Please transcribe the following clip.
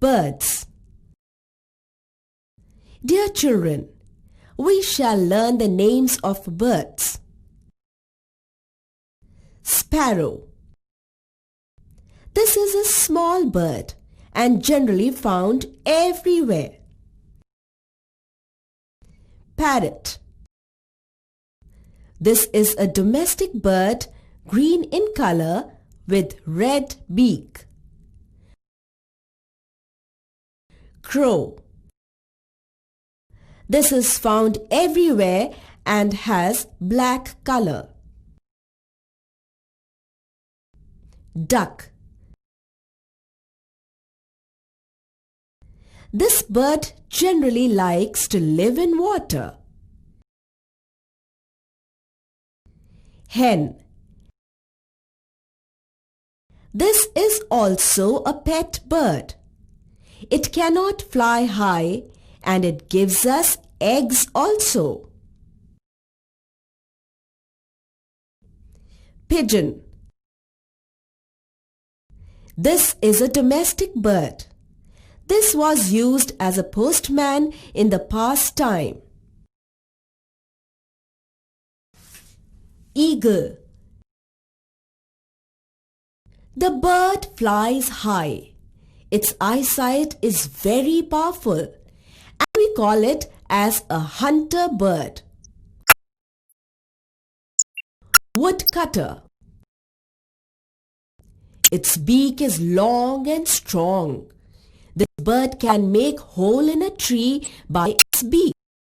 Birds. Dear children, we shall learn the names of birds. Sparrow. This is a small bird and generally found everywhere. Parrot. This is a domestic bird, green in color with red beak. Crow. This is found everywhere and has black color. Duck. This bird generally likes to live in water. Hen. This is also a pet bird. It cannot fly high and it gives us eggs also. Pigeon. This is a domestic bird. This was used as a postman in the past time. Eagle. The bird flies high. Its eyesight is very powerful and we call it as a hunter bird. Woodcutter. Its beak is long and strong. This bird can make hole in a tree by its beak.